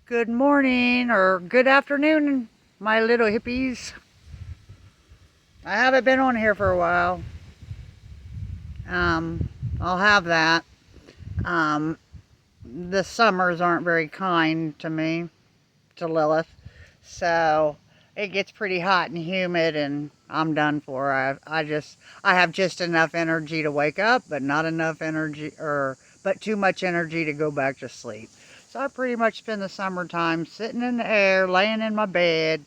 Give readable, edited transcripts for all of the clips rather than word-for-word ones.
Good morning or good afternoon, my little hippies. I haven't been on here for a while. Um, I'll have that. Um, the summers aren't very kind to me, to Lilith. So it gets pretty hot and humid, and I'm done for. I have just enough energy to wake up, but not enough energy, but too much energy to go back to sleep. So I pretty much spend the summertime sitting in the air, laying in my bed,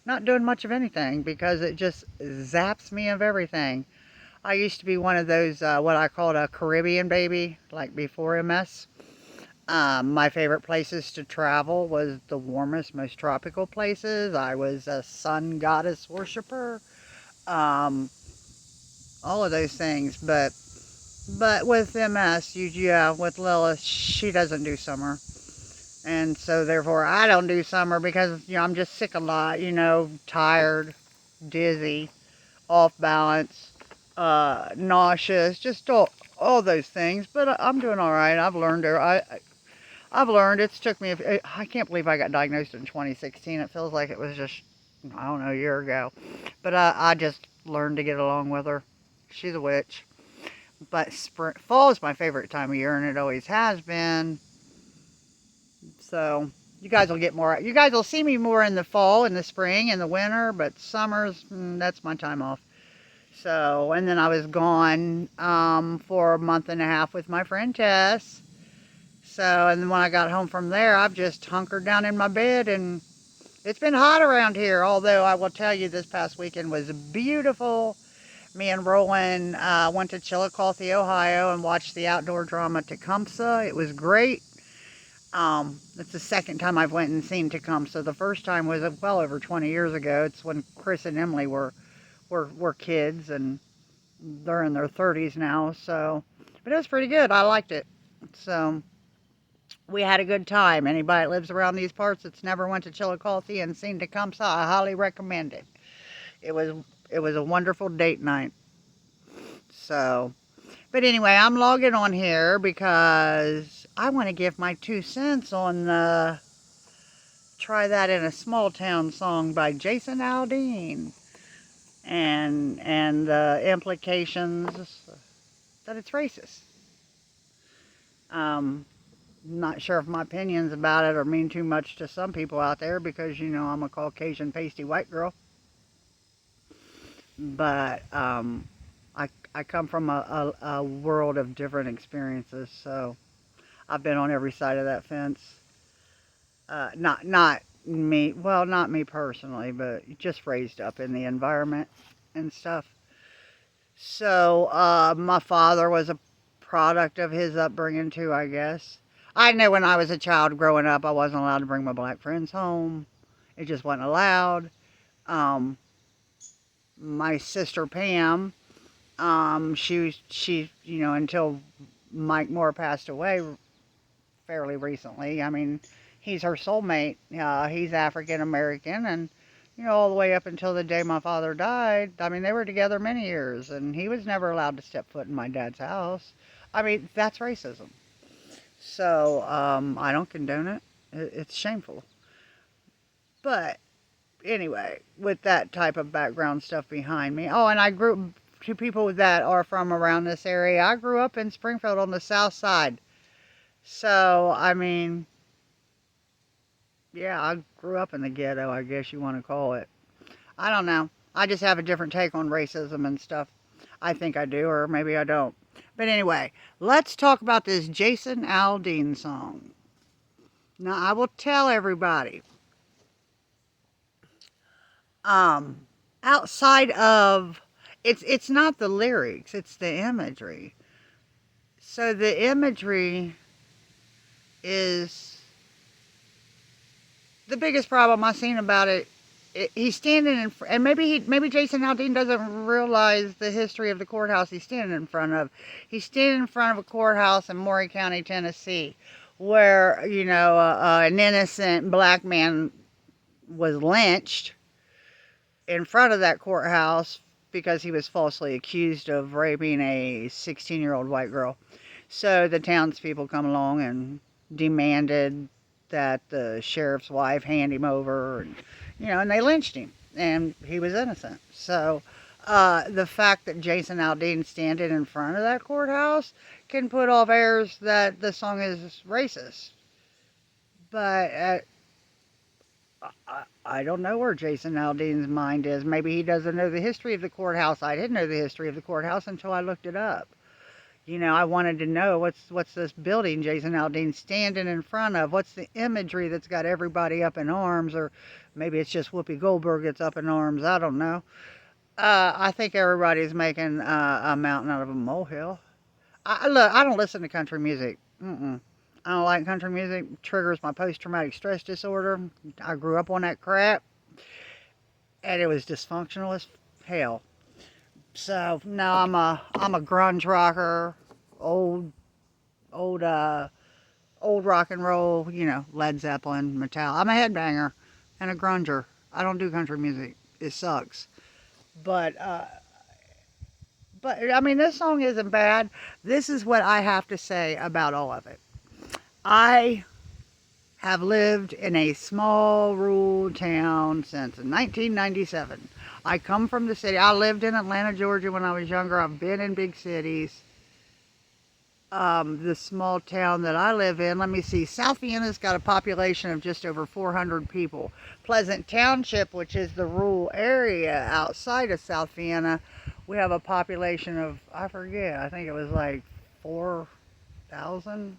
not doing much of anything because it just zaps me of everything. I used to be one of those, what I called a Caribbean baby, like before MS. My favorite places to travel was the warmest, most tropical places. I was a sun goddess worshiper, um, all of those things. But with MS, yeah, with Lilith, she doesn't do summer. And so therefore I don't do summer because, I'm just sick a lot, tired, dizzy, off balance, nauseous, just all those things. But I'm doing all right. I've learned. It's took me. I can't believe I got diagnosed in 2016. It feels like it was just, I don't know, a year ago. But I just learned to get along with her. She's a witch. But fall is my favorite time of year, and it always has been. So you guys will get more. You guys will see me more in the fall, in the spring, in the winter. But summers, that's my time off. So, and then I was gone for a month and a half with my friend Tess. So, and then when I got home from there, I've just hunkered down in my bed, and it's been hot around here. Although I will tell you, this past weekend was beautiful. Me and Roland went to Chillicothe, Ohio, and watched the outdoor drama Tecumseh. It was great. It's the second time I've went and seen Tecumseh. The first time was well over 20 years ago. It's when Chris and Emily were kids, and they're in their 30s now. So, but it was pretty good. I liked it. So we had a good time. Anybody that lives around these parts that's never went to Chillicothe and seen Tecumseh, I highly recommend it. It was it was a wonderful date night. So, but anyway, I'm logging on here because I want to give my 2 cents on the "Try That in a Small Town" song by Jason Aldean, and the implications that it's racist. Um, Not sure if my opinions about it or mean too much to some people out there because I'm a Caucasian pasty white girl. But I come from a world of different experiences, so I've been on every side of that fence. Not me, well, not me personally, but just raised up in the environment and stuff. So my father was a product of his upbringing too, I guess. I know when I was a child growing up, I wasn't allowed to bring my black friends home. It just wasn't allowed. Um, my sister Pam, she, until Mike Moore passed away fairly recently. I mean, he's her soulmate. He's African American, and all the way up until the day my father died. I mean, they were together many years, and he was never allowed to step foot in my dad's house. I mean, that's racism. So I don't condone it. It's shameful. But anyway, with that type of background stuff behind me. Oh, and I grew to people that are from around this area. I grew up in Springfield on the south side. So, I mean, yeah, I grew up in the ghetto, I guess you want to call it. I don't know. I just have a different take on racism and stuff. I think I do, or maybe I don't. But anyway, let's talk about this Jason Aldean song. Now, I will tell everybody, um, outside of it's not the lyrics, it's the imagery. So the imagery is the biggest problem I've seen about it. He's standing in, and maybe Jason Aldean doesn't realize the history of the courthouse he's standing in front of. He's standing in front of a courthouse in Maury County, Tennessee, where an innocent black man was lynched in front of that courthouse because he was falsely accused of raping a 16-year-old white girl. So the townspeople come along and demanded that the sheriff's wife handed him over, and and they lynched him, and he was innocent. So the fact that Jason Aldean standing in front of that courthouse can put off airs that the song is racist. But I don't know where Jason Aldean's mind is. Maybe he doesn't know the history of the courthouse. I didn't know the history of the courthouse until I looked it up. I wanted to know what's this building Jason Aldean standing in front of? What's the imagery that's got everybody up in arms? Or maybe it's just Whoopi Goldberg that's up in arms. I don't know. I think everybody's making a mountain out of a molehill. Look, I don't listen to country music. I don't like country music. It triggers my post-traumatic stress disorder. I grew up on that crap, and it was dysfunctional as hell. So no, I'm a grunge rocker, old old old rock and roll. Led Zeppelin, Metallica. I'm a headbanger and a grunger. I don't do country music. It sucks. But I mean, this song isn't bad. This is what I have to say about all of it. I have lived in a small rural town since 1997. I come from the city. I lived in Atlanta, Georgia when I was younger. I've been in big cities. The small town that I live in, let me see, South Vienna's got a population of just over 400 people. Pleasant Township, which is the rural area outside of South Vienna, we have a population of, I forget, I think it was like 4,000.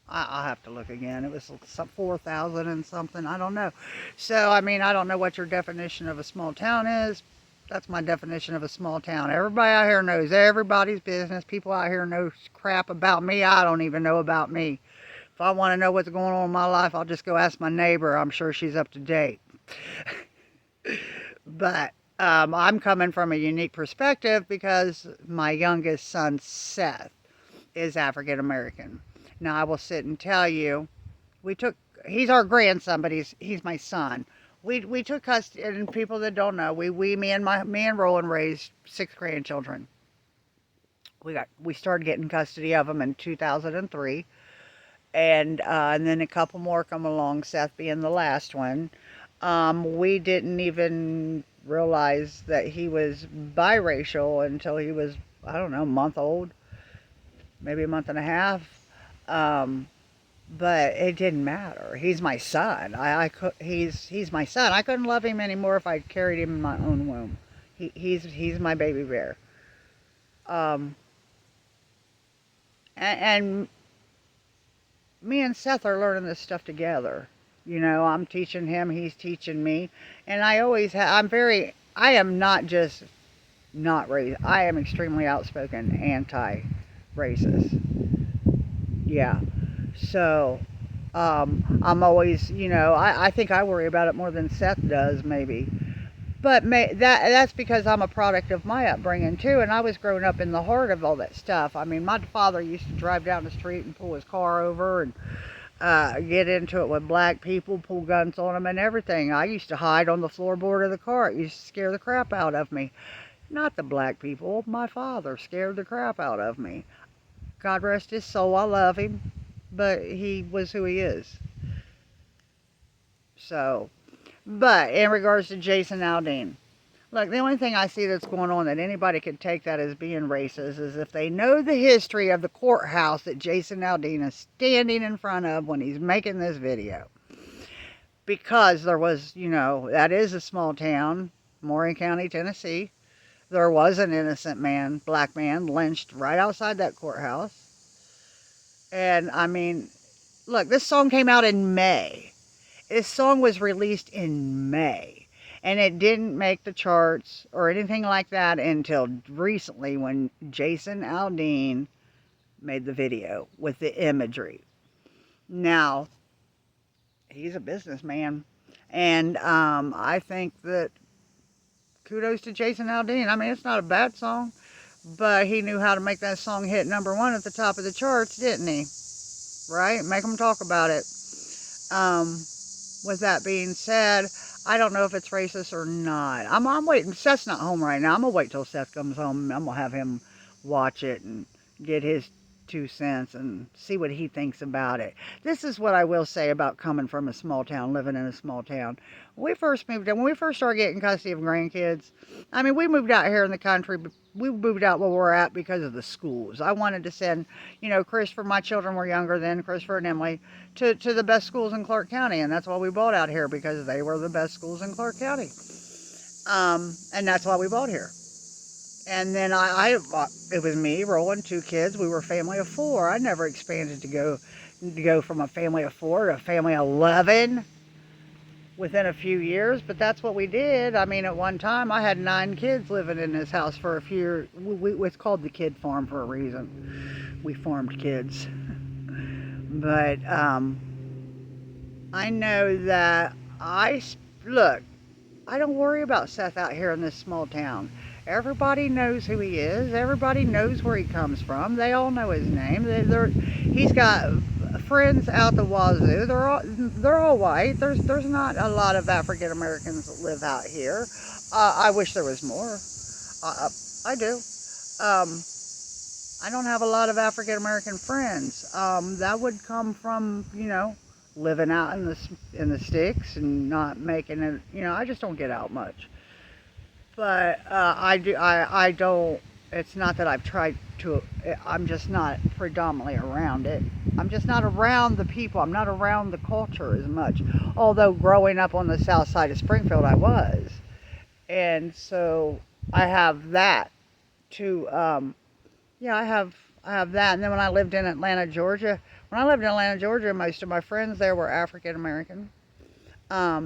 I'll have to look again. It was some 4,000 and something. I don't know. So, I mean, I don't know what your definition of a small town is. That's my definition of a small town. Everybody out here knows everybody's business. People out here know crap about me. I don't even know about me. If I want to know what's going on in my life, I'll just go ask my neighbor. I'm sure she's up to date. But I'm coming from a unique perspective because my youngest son, Seth, is African American. Now, I will sit and tell you, he's our grandson, but he's my son. We took custody, and people that don't know, me and Roland raised 6 grandchildren. We started getting custody of them in 2003, and then a couple more come along, Seth being the last one. We didn't even realize that he was biracial until he was, I don't know, a month old, maybe a month and a half. But it didn't matter. He's my son. He's my son. I couldn't love him anymore if I carried him in my own womb. He's my baby bear. And me and Seth are learning this stuff together. I'm teaching him, he's teaching me, and I am not just not racist. I am extremely outspoken anti-racist. Yeah. So, I'm always, I think I worry about it more than Seth does, maybe. But that's because I'm a product of my upbringing, too, and I was growing up in the heart of all that stuff. I mean, my father used to drive down the street and pull his car over and get into it with black people, pull guns on them and everything. I used to hide on the floorboard of the car. It used to scare the crap out of me. Not the black people. My father scared the crap out of me. God rest his soul. I love him. But he was who he is. So, but in regards to Jason Aldean, look, the only thing I see that's going on that anybody could take that as being racist is if they know the history of the courthouse that Jason Aldean is standing in front of when he's making this video. Because there was, that is a small town, Moran County, Tennessee. There was an innocent man, black man, lynched right outside that courthouse. And I mean, look, this song came out in May. This song was released in May. And it didn't make the charts or anything like that until recently when Jason Aldean made the video with the imagery. Now, he's a businessman. And I think that kudos to Jason Aldean. I mean, it's not a bad song. But he knew how to make that song hit #1 at the top of the charts, didn't he? Right? Make them talk about it. With that being said, I don't know if it's racist or not. I'm waiting. Seth's not home right now. I'm going to wait till Seth comes home. I'm going to have him watch it and get his 2 cents and see what he thinks about it. This is what I will say about coming from a small town, living in a small town. When we first started getting custody of grandkids, I mean, we moved out here in the country, but we moved out where we're at because of the schools. I wanted to send, Christopher, my children were younger then, Christopher and Emily, to the best schools in Clark County, and that's why we bought out here, because they were the best schools in Clark County. And that's why we bought here. And then it was me, Roland, 2 kids. We were a family of 4. I never expanded to go from a family of 4 to a family of 11 within a few years. But that's what we did. I mean, at one time, I had 9 kids living in this house for a few years. It's called the kid farm for a reason. We farmed kids. But I know that look, I don't worry about Seth out here in this small town. Everybody knows who he is. Everybody knows where he comes from. They all know his name. He's got friends out the wazoo. They're all white. There's not a lot of African Americans that live out here. I wish there was more. I do. I don't have a lot of African American friends. That would come from living out in the sticks and not making it. I just don't get out much. But I don't, it's not that I've tried to, I'm just not predominantly around it. I'm just not around the people. I'm not around the culture as much. Although growing up on the south side of Springfield, I was. And so I have that to, I have that. And then when I lived in Atlanta, Georgia, most of my friends there were African American.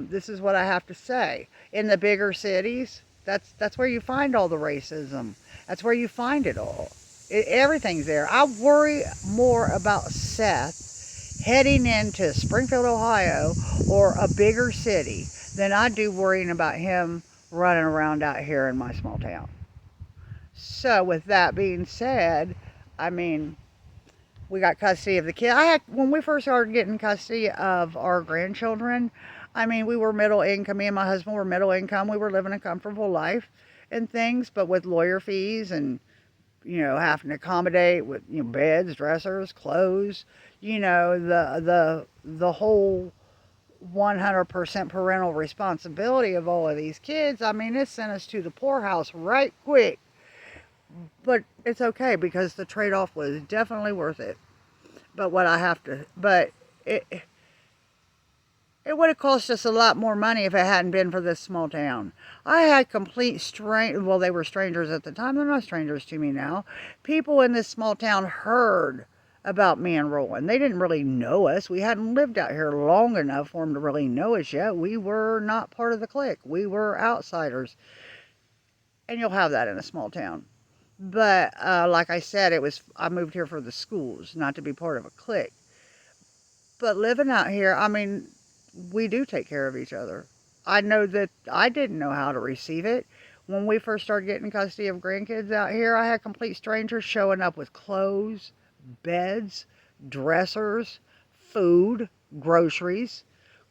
This is what I have to say. In the bigger cities, that's where you find all the racism. That's where you find it all. Everything's there. I worry more about Seth heading into Springfield, Ohio, or a bigger city than I do worrying about him running around out here in my small town. So with that being said, I mean, we got custody of the kid. When we first started getting custody of our grandchildren, I mean, we were middle income. Me and my husband were middle income. We were living a comfortable life and things, but with lawyer fees and, having to accommodate with, beds, dressers, clothes, the whole 100% parental responsibility of all of these kids. I mean, it sent us to the poorhouse right quick. But it's okay because the trade-off was definitely worth it. It would have cost us a lot more money if it hadn't been for this small town. I had well, they were strangers at the time. They're not strangers to me now. People in this small town heard about me and Roland. They didn't really know us. We hadn't lived out here long enough for them to really know us yet. We were not part of the clique. We were outsiders. And you'll have that in a small town. But like I said, I moved here for the schools, not to be part of a clique. But living out here, I mean, we do take care of each other. I know that I didn't know how to receive it. When we first started getting custody of grandkids out here, I had complete strangers showing up with clothes, beds, dressers, food, groceries,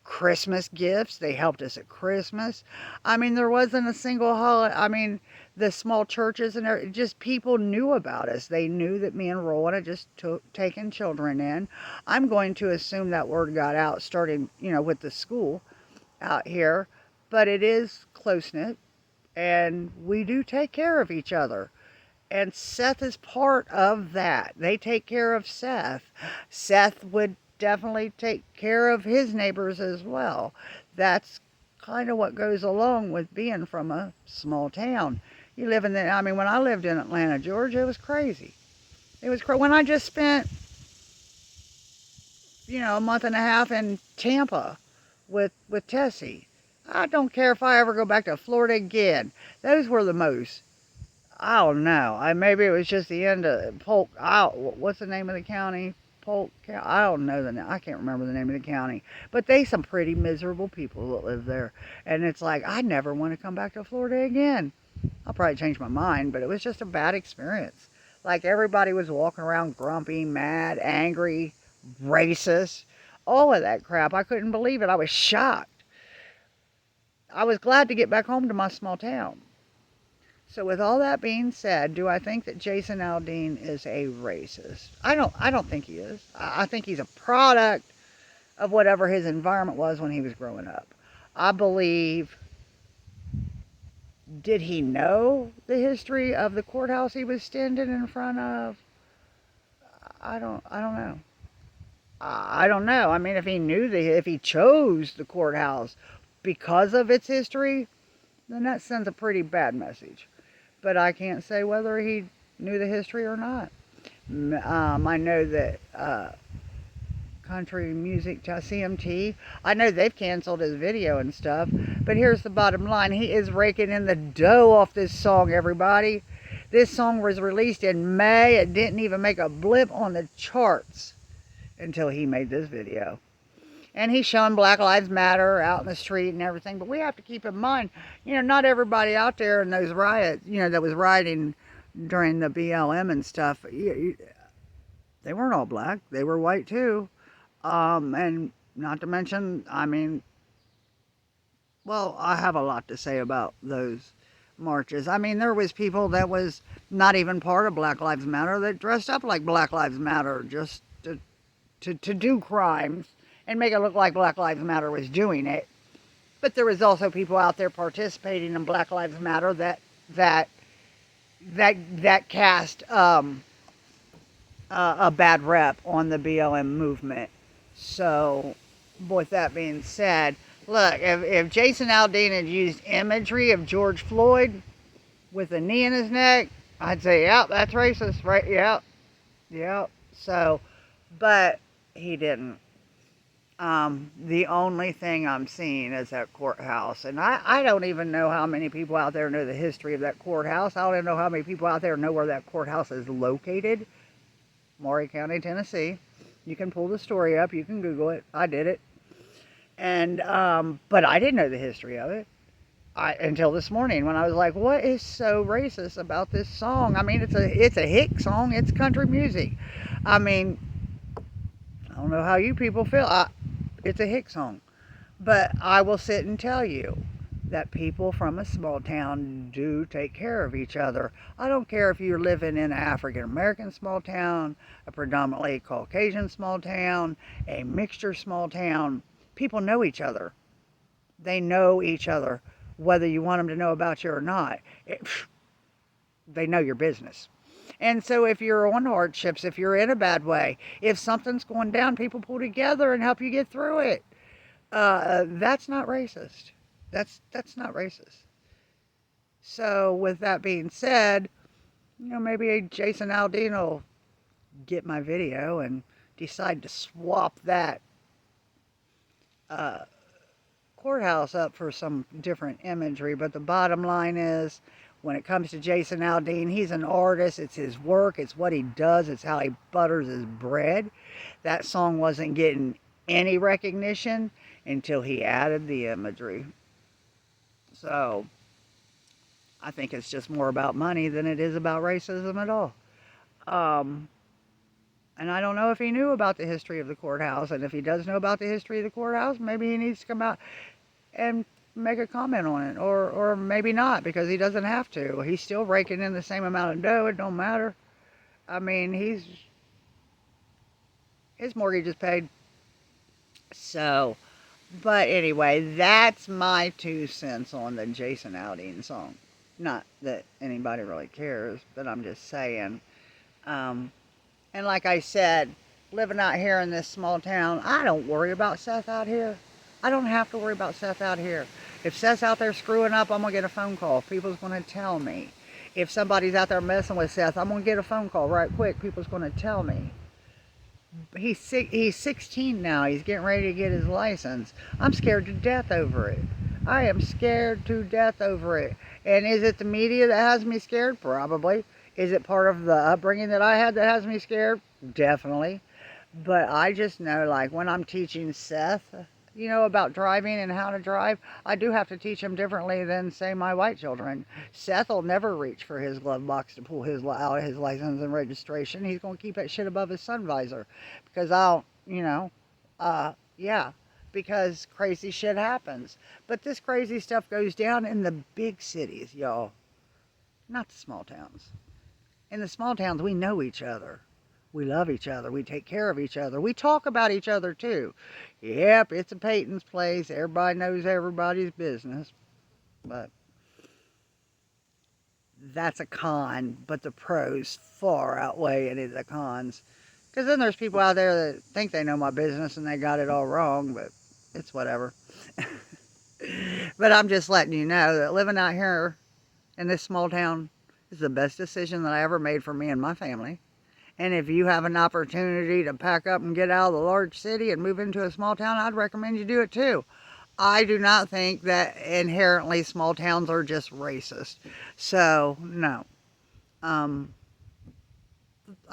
Christmas gifts. They helped us at Christmas. I mean, there wasn't a single holiday. I mean, the small churches and just people knew about us. They knew that me and Roland had just taken children in. I'm going to assume that word got out starting, with the school out here. But it is close-knit, and we do take care of each other. And Seth is part of that. They take care of Seth. Seth would definitely take care of his neighbors as well. That's kind of what goes along with being from a small town. When I lived in Atlanta, Georgia, it was crazy. It was crazy. When I just spent, a month and a half in Tampa with Tessie. I don't care if I ever go back to Florida again. Those were the most, I don't know. Maybe it was just the end of Polk. What's the name of the county? Polk. I don't know I can't remember the name of the county. But they some pretty miserable people that live there. And it's like, I never want to come back to Florida again. I'll probably change my mind, but it was just a bad experience. Like everybody was walking around grumpy, mad, angry, racist, all of that crap. I couldn't believe it. I was shocked. I was glad to get back home to my small town. So with all that being said, do I think that Jason Aldean is a racist? I don't think he is. I think he's a product of whatever his environment was when he was growing up. I believe, did he know the history of the courthouse he was standing in front of? I don't know. I don't know. I mean, if he chose the courthouse because of its history, then that sends a pretty bad message. But I can't say whether he knew the history or not. I know that Country Music CMT, I know they've canceled his video and stuff, but here's the bottom line. He is raking in the dough off this song, everybody. This song was released in May. It didn't even make a blip on the charts until he made this video. And he's showing Black Lives Matter out in the street and everything. But we have to keep in mind, not everybody out there in those riots, that was rioting during the BLM and stuff, they weren't all black. They were white too. And not to mention, well, I have a lot to say about those marches. There was people that was not even part of Black Lives Matter that dressed up like Black Lives Matter just to do crimes and make it look like Black Lives Matter was doing it. But there was also people out there participating in Black Lives Matter that cast a bad rep on the BLM movement. So, with that being said, look, if Jason Aldean had used imagery of George Floyd with a knee in his neck, I'd say, yeah, that's racist, right? Yeah. So, but he didn't. The only thing I'm seeing is that courthouse. And I don't even know how many people out there know the history of that courthouse. I don't even know how many people out there know where that courthouse is located. Maury County, Tennessee. You can pull the story up. You can Google it. I did it. And, but I didn't know the history of it. Until this morning when I was like, what is so racist about this song? It's a hit song. It's country music. I don't know how you people feel. It's a hick song. But I will sit and tell you that people from a small town do take care of each other. I don't care if you're living in an African American small town, a predominantly Caucasian small town, a mixture small town. People know each other. They know each other, whether you want them to know about you or not. They know your business. And so if you're on hardships, if you're in a bad way, if something's going down, people pull together and help you get through it. That's not racist. That's not racist. So with that being said, maybe Jason Aldean will get my video and decide to swap that courthouse up for some different imagery. But the bottom line is, when it comes to Jason Aldean, he's an artist. It's his work. It's what he does. It's how he butters his bread. That song wasn't getting any recognition until he added the imagery. So, I think it's just more about money than it is about racism at all. And I don't know if he knew about the history of the courthouse. And if he does know about the history of the courthouse, maybe he needs to come out and make a comment on it, or maybe not, because he doesn't have to. He's still raking in the same amount of dough. It don't matter. His mortgage is paid. So, but anyway, that's my 2 cents on the Jason Aldean song. Not that anybody really cares, but I'm just saying. And like I said, living out here in this small town, I don't worry about Seth out here. I don't have to worry about Seth out here. If Seth's out there screwing up, I'm going to get a phone call. People's going to tell me. If somebody's out there messing with Seth, I'm going to get a phone call right quick. People's going to tell me. He's 16 now. He's getting ready to get his license. I'm scared to death over it. I am scared to death over it. And is it the media that has me scared? Probably. Is it part of the upbringing that I had that has me scared? Definitely. But I just know, like, when I'm teaching Seth, about driving and how to drive, I do have to teach him differently than, say, my white children. Seth will never reach for his glove box to pull out his license and registration. He's going to keep that shit above his sun visor. Because because crazy shit happens. But this crazy stuff goes down in the big cities, y'all. not the small towns. In the small towns, we know each other. We love each other. We take care of each other. We talk about each other too. Yep, it's a Peyton's place. Everybody knows everybody's business. But that's a con. But the pros far outweigh any of the cons. Because then there's people out there that think they know my business and they got it all wrong. But it's whatever. But I'm just letting you know that living out here in this small town is the best decision that I ever made for me and my family. And if you have an opportunity to pack up and get out of the large city and move into a small town, I'd recommend you do it too. I do not think that inherently small towns are just racist. So, no. I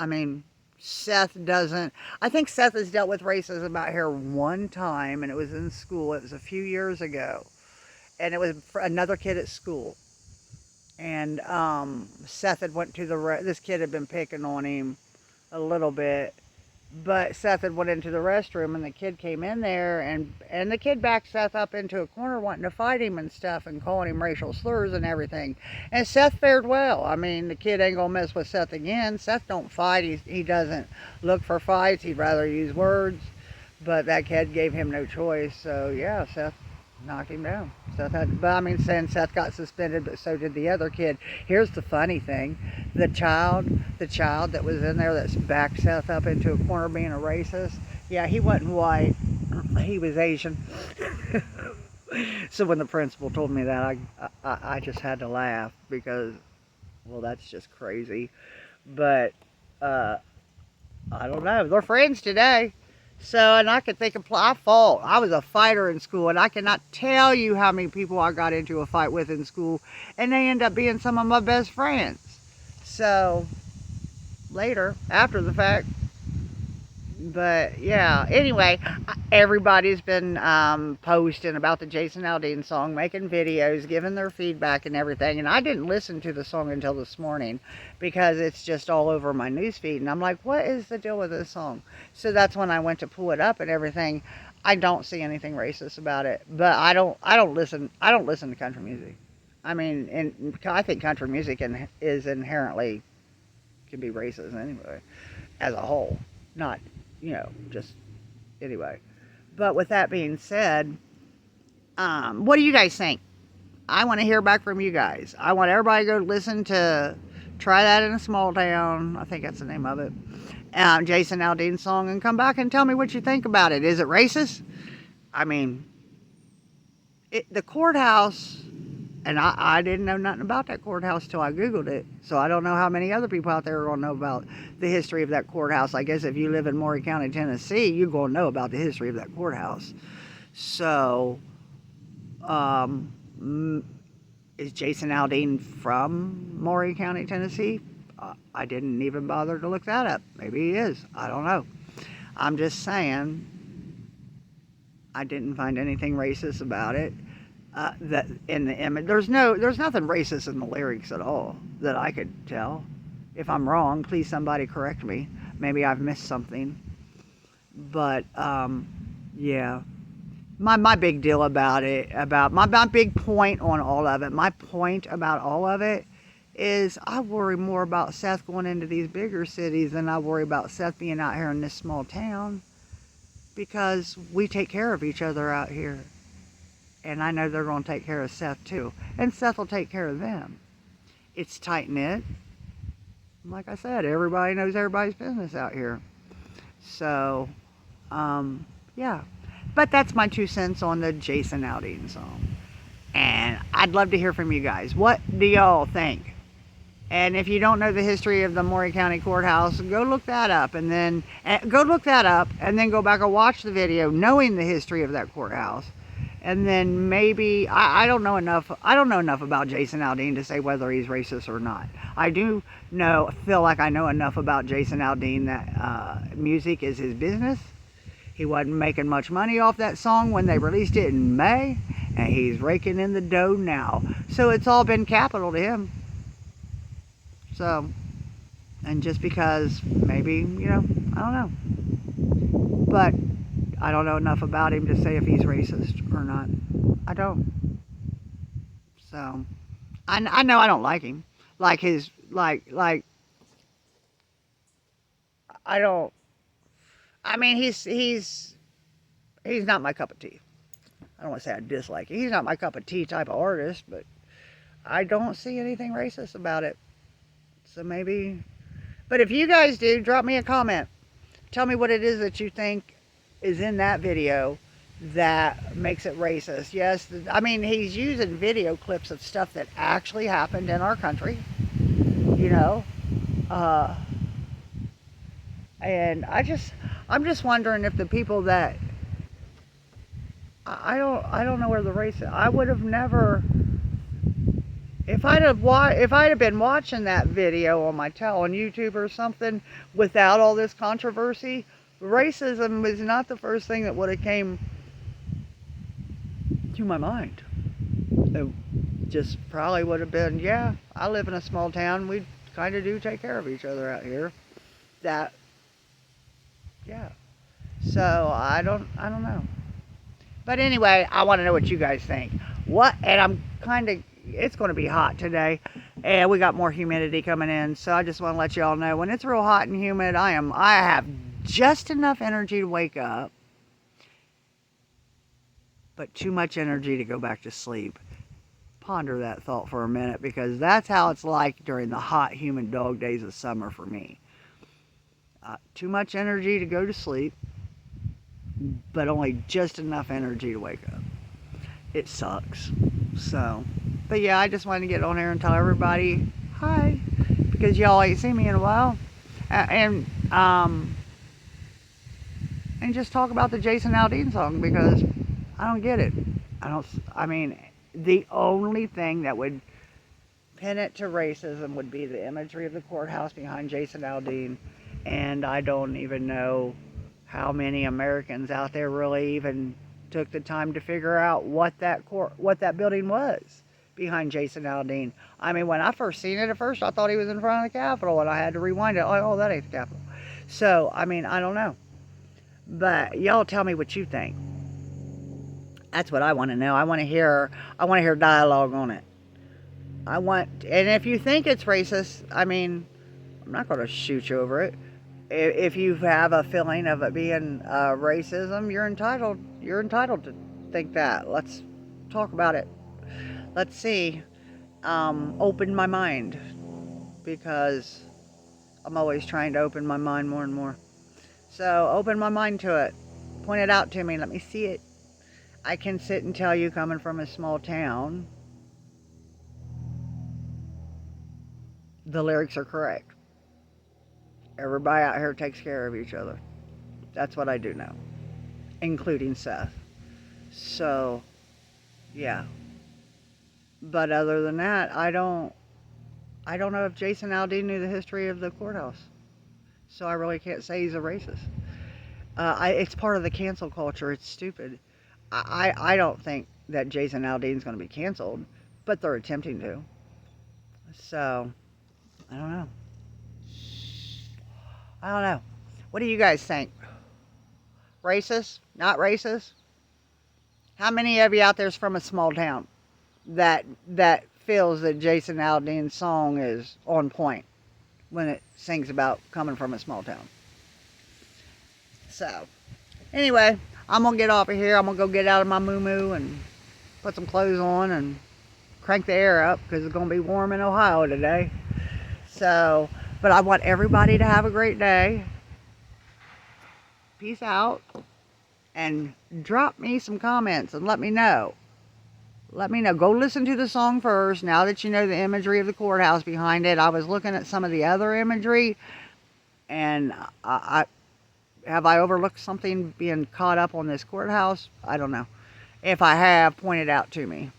mean, Seth doesn't. I think Seth has dealt with racism out here one time, and it was in school. It was a few years ago. And it was for another kid at school. And Seth had went to this kid had been picking on him a little bit, but Seth had went into the restroom, and the kid came in there, and the kid backed Seth up into a corner wanting to fight him and stuff and calling him racial slurs and everything. And Seth fared well. I mean, the kid ain't gonna mess with Seth again. Seth don't fight. He doesn't look for fights. He'd rather use words. But that kid gave him no choice. So yeah, Seth knocked him down. Saying Seth got suspended, but so did the other kid. Here's the funny thing: the child that was in there that's backed Seth up into a corner being a racist. Yeah, he wasn't white. He was Asian. So when the principal told me that, I just had to laugh because, well, that's just crazy. But I don't know. They're friends today. So, and I could think of, I fought. I was a fighter in school, and I cannot tell you how many people I got into a fight with in school, and they end up being some of my best friends. So, later, after the fact. But, yeah, anyway, everybody's been posting about the Jason Aldean song, making videos, giving their feedback and everything, and I didn't listen to the song until this morning because it's just all over my newsfeed, and I'm like, what is the deal with this song? So that's when I went to pull it up and everything. I don't see anything racist about it, but I don't listen to country music. I mean, and I think country music is inherently can be racist anyway, as a whole, not, just anyway. But with that being said, what do you guys think? I want to hear back from you guys. I want everybody to go listen to Try That in a Small Town. I think that's the name of it. Jason Aldean song, and come back and tell me what you think about it. Is it racist? I mean, the courthouse, and I didn't know nothing about that courthouse till I Googled it. So I don't know how many other people out there are going to know about the history of that courthouse. I guess if you live in Maury County, Tennessee, you're going to know about the history of that courthouse. So, is Jason Aldean from Maury County, Tennessee? I didn't even bother to look that up. Maybe he is. I don't know. I'm just saying, I didn't find anything racist about it. That in the image, there's nothing racist in the lyrics at all that I could tell. If I'm wrong, please somebody correct me. Maybe I've missed something. But yeah, my big deal about it, my big point on all of it, my point about all of it is I worry more about Seth going into these bigger cities than I worry about Seth being out here in this small town, because we take care of each other out here. And I know they're going to take care of Seth too. And Seth will take care of them. It's tight-knit. Like I said, everybody knows everybody's business out here. So, yeah. But that's my 2 cents on the Jason Aldean song. And I'd love to hear from you guys. What do y'all think? And if you don't know the history of the Maury County Courthouse, go look that up. And then go back and watch the video knowing the history of that courthouse. And then maybe, I don't know enough about Jason Aldean to say whether he's racist or not. I do feel like I know enough about Jason Aldean that music is his business. He wasn't making much money off that song when they released it in May, and he's raking in the dough now. So it's all been capital to him. So, and just because maybe, I don't know. But I don't know enough about him to say if he's racist or not. I don't. So, I know I don't like him. Like his, I don't, I mean, he's not my cup of tea. I don't want to say I dislike it. He's not my cup of tea type of artist, but I don't see anything racist about it. So maybe, but if you guys do, drop me a comment. Tell me what it is that you think is in that video that makes it racist. Yes, I mean, he's using video clips of stuff that actually happened in our country, you know. Uh, and I'm just wondering if the people that, I don't know where the race is. I would have never, if I'd have been watching that video on on YouTube or something without all this controversy, racism was not the first thing that would have came to my mind. It just probably would have been, yeah, I live in a small town. We kind of do take care of each other out here. That, yeah. So I don't know. But anyway, I want to know what you guys think. And I'm kind of, it's going to be hot today, and we got more humidity coming in. So I just want to let you all know, when it's real hot and humid, I have just enough energy to wake up, but too much energy to go back to sleep. Ponder that thought for a minute, because that's how it's like during the hot, humid dog days of summer for me. Too much energy to go to sleep, but only just enough energy to wake up. It sucks. So, but yeah, I just wanted to get on here and tell everybody hi, because y'all ain't seen me in a while, and just talk about the Jason Aldean song, because I don't get it. I mean, the only thing that would pin it to racism would be the imagery of the courthouse behind Jason Aldean, and I don't even know how many Americans out there really even took the time to figure out what that building was behind Jason Aldean. I mean, when I first seen it at first, I thought he was in front of the Capitol, and I had to rewind it. Oh, that ain't the Capitol. So, I mean, I don't know. But y'all tell me what you think. That's what I want to know. I want to hear dialogue on it. And if you think it's racist, I mean, I'm not going to shoot you over it. If you have a feeling of it being racism, you're entitled to think that. Let's talk about it. Let's see. Open my mind, because I'm always trying to open my mind more and more. So open my mind to it. Point it out to me. Let me see it. I can sit and tell you, coming from a small town, the lyrics are correct. Everybody out here takes care of each other. That's what I do know, including Seth. So, yeah. But other than that, I don't know if Jason Aldean knew the history of the courthouse. So I really can't say he's a racist. It's part of the cancel culture. It's stupid. I don't think that Jason Aldean's going to be canceled, but they're attempting to. So, I don't know. I don't know. What do you guys think? Racist? Not racist? How many of you out there is from a small town that feels that Jason Aldean's song is on point when it sings about coming from a small town? So, anyway, I'm going to get off of here. I'm going to go get out of my moo-moo and put some clothes on and crank the air up, because it's going to be warm in Ohio today. So, but I want everybody to have a great day. Peace out. And drop me some comments and let me know. Let me know. Go listen to the song first, now that you know the imagery of the courthouse behind it. I was looking at some of the other imagery, and have I overlooked something being caught up on this courthouse? I don't know. If I have, point it out to me.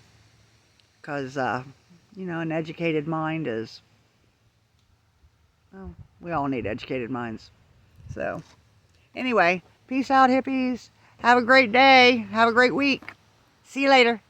Because, you know, an educated mind is... well, we all need educated minds. So, anyway, peace out, hippies. Have a great day. Have a great week. See you later.